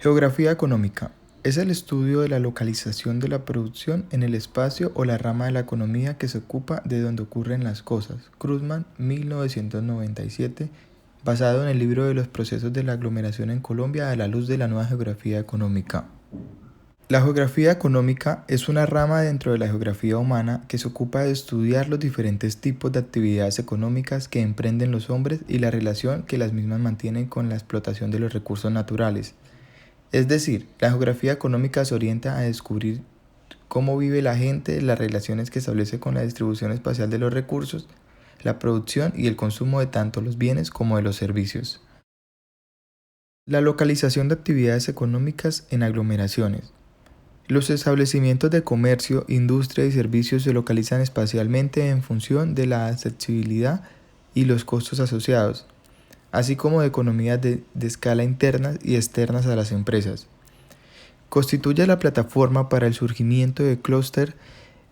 Geografía económica es el estudio de la localización de la producción en el espacio o la rama de la economía que se ocupa de donde ocurren las cosas. Krugman, 1997, basado en el libro de los procesos de la aglomeración en Colombia a la luz de la nueva geografía económica. La geografía económica es una rama dentro de la geografía humana que se ocupa de estudiar los diferentes tipos de actividades económicas que emprenden los hombres y la relación que las mismas mantienen con la explotación de los recursos naturales. Es decir, la geografía económica se orienta a descubrir cómo vive la gente, las relaciones que establece con la distribución espacial de los recursos, la producción y el consumo de tanto los bienes como de los servicios. La localización de actividades económicas en aglomeraciones. Los establecimientos de comercio, industria y servicios se localizan espacialmente en función de la accesibilidad y los costos asociados, así como de economías de escala internas y externas a las empresas. Constituye la plataforma para el surgimiento de clúster,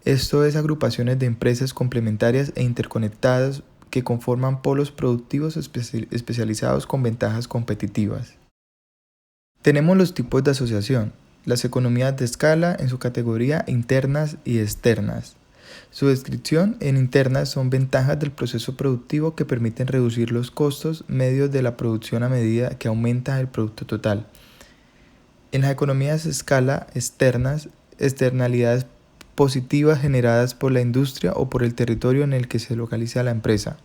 esto es agrupaciones de empresas complementarias e interconectadas que conforman polos productivos especializados con ventajas competitivas. Tenemos los tipos de asociación, las economías de escala en su categoría internas y externas. Su descripción en internas son ventajas del proceso productivo que permiten reducir los costos medios de la producción a medida que aumenta el producto total. En las economías de escala externas, externalidades positivas generadas por la industria o por el territorio en el que se localiza la empresa.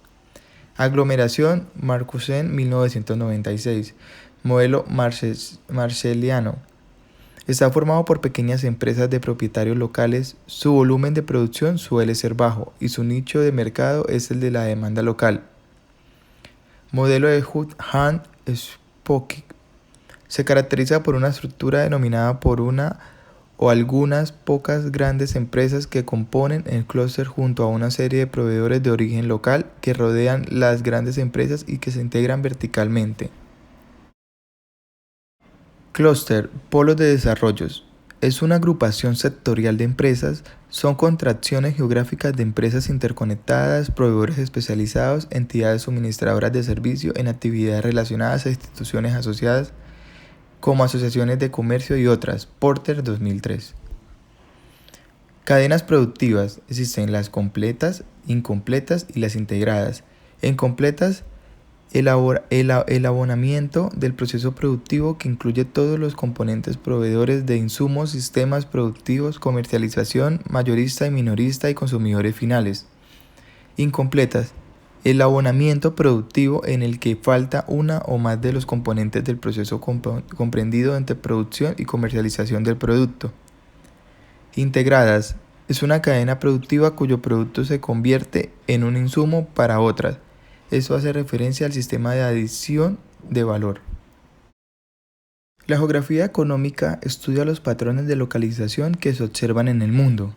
Aglomeración, Marcussen, 1996, modelo marshalliano. Está formado por pequeñas empresas de propietarios locales, su volumen de producción suele ser bajo y su nicho de mercado es el de la demanda local. Modelo de Hut-Hand-Spokes. Se caracteriza por una estructura denominada por una o algunas pocas grandes empresas que componen el clúster junto a una serie de proveedores de origen local que rodean las grandes empresas y que se integran verticalmente. Clúster, polos de desarrollos. Es una agrupación sectorial de empresas, son contracciones geográficas de empresas interconectadas, proveedores especializados, entidades suministradoras de servicio en actividades relacionadas a instituciones asociadas como asociaciones de comercio y otras. Porter, 2003. Cadenas productivas. Existen las completas, incompletas y las integradas. En completas, el abonamiento del proceso productivo que incluye todos los componentes proveedores de insumos, sistemas productivos, comercialización, mayorista y minorista y consumidores finales. Incompletas. El abonamiento productivo en el que falta una o más de los componentes del proceso comprendido entre producción y comercialización del producto. Integradas. Es una cadena productiva cuyo producto se convierte en un insumo para otras. Eso hace referencia al sistema de adición de valor. La geografía económica estudia los patrones de localización que se observan en el mundo.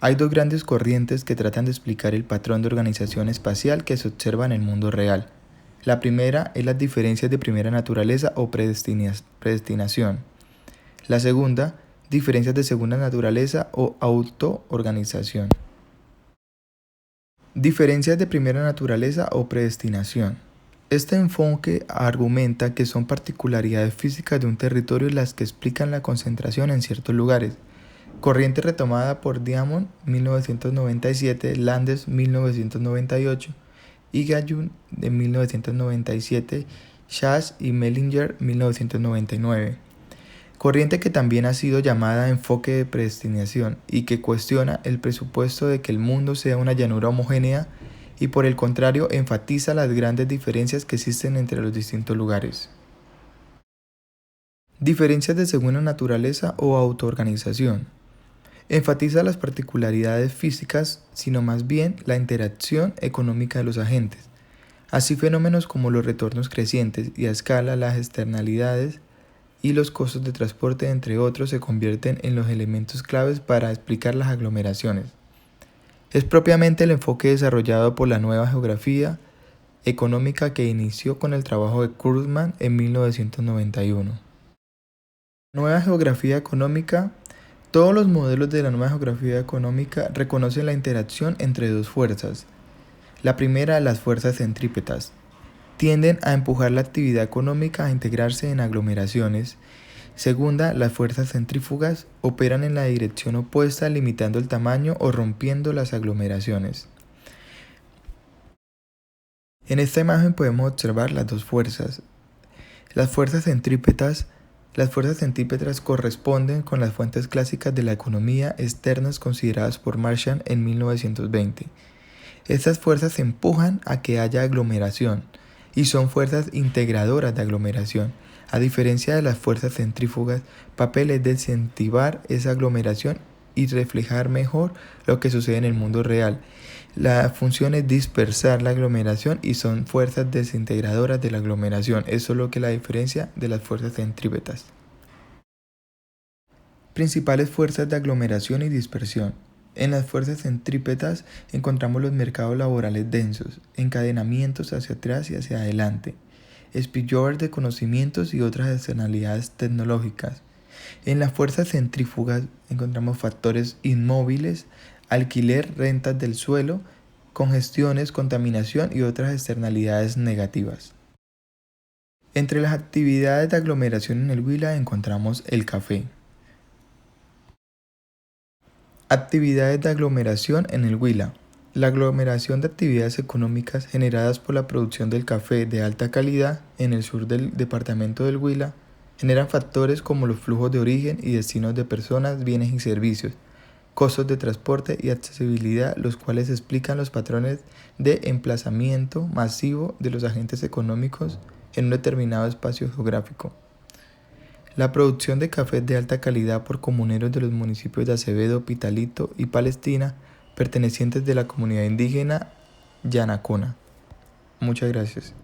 Hay dos grandes corrientes que tratan de explicar el patrón de organización espacial que se observa en el mundo real. La primera es las diferencias de primera naturaleza o predestinación. La segunda, diferencias de segunda naturaleza o autoorganización. Diferencias de primera naturaleza o predestinación. Este enfoque argumenta que son particularidades físicas de un territorio las que explican la concentración en ciertos lugares. Corriente retomada por Diamond, 1997, Landes, 1998, y Gallun, de 1997, Schaas y Mellinger, 1999. Corriente que también ha sido llamada enfoque de predestinación y que cuestiona el presupuesto de que el mundo sea una llanura homogénea y por el contrario enfatiza las grandes diferencias que existen entre los distintos lugares. Diferencias de segunda naturaleza o autoorganización. Enfatiza las particularidades físicas, sino más bien la interacción económica de los agentes. Así fenómenos como los retornos crecientes y a escala las externalidades y los costos de transporte, entre otros, se convierten en los elementos claves para explicar las aglomeraciones. Es propiamente el enfoque desarrollado por la nueva geografía económica que inició con el trabajo de Krugman en 1991. Nueva geografía económica. Todos los modelos de la nueva geografía económica reconocen la interacción entre dos fuerzas. La primera, las fuerzas centrípetas, tienden a empujar la actividad económica a integrarse en aglomeraciones. Segunda, las fuerzas centrífugas operan en la dirección opuesta, limitando el tamaño o rompiendo las aglomeraciones. En esta imagen podemos observar las dos fuerzas. Las fuerzas centrípetas corresponden con las fuentes clásicas de la economía externas consideradas por Marshall en 1920. Estas fuerzas empujan a que haya aglomeración y son fuerzas integradoras de aglomeración. A diferencia de las fuerzas centrífugas, papel es desincentivar esa aglomeración y reflejar mejor lo que sucede en el mundo real. La función es dispersar la aglomeración y son fuerzas desintegradoras de la aglomeración. Eso es lo que la diferencia de las fuerzas centrípetas. Principales fuerzas de aglomeración y dispersión. En las fuerzas centrípetas encontramos los mercados laborales densos, encadenamientos hacia atrás y hacia adelante, spillover de conocimientos y otras externalidades tecnológicas. En las fuerzas centrífugas encontramos factores inmóviles, alquiler, rentas del suelo, congestiones, contaminación y otras externalidades negativas. Entre las actividades de aglomeración en el Huila encontramos el café. Actividades de aglomeración en el Huila. La aglomeración de actividades económicas generadas por la producción del café de alta calidad en el sur del departamento del Huila generan factores como los flujos de origen y destinos de personas, bienes y servicios, costos de transporte y accesibilidad, los cuales explican los patrones de emplazamiento masivo de los agentes económicos en un determinado espacio geográfico. La producción de café de alta calidad por comuneros de los municipios de Acevedo, Pitalito y Palestina, pertenecientes de la comunidad indígena Yanacona. Muchas gracias.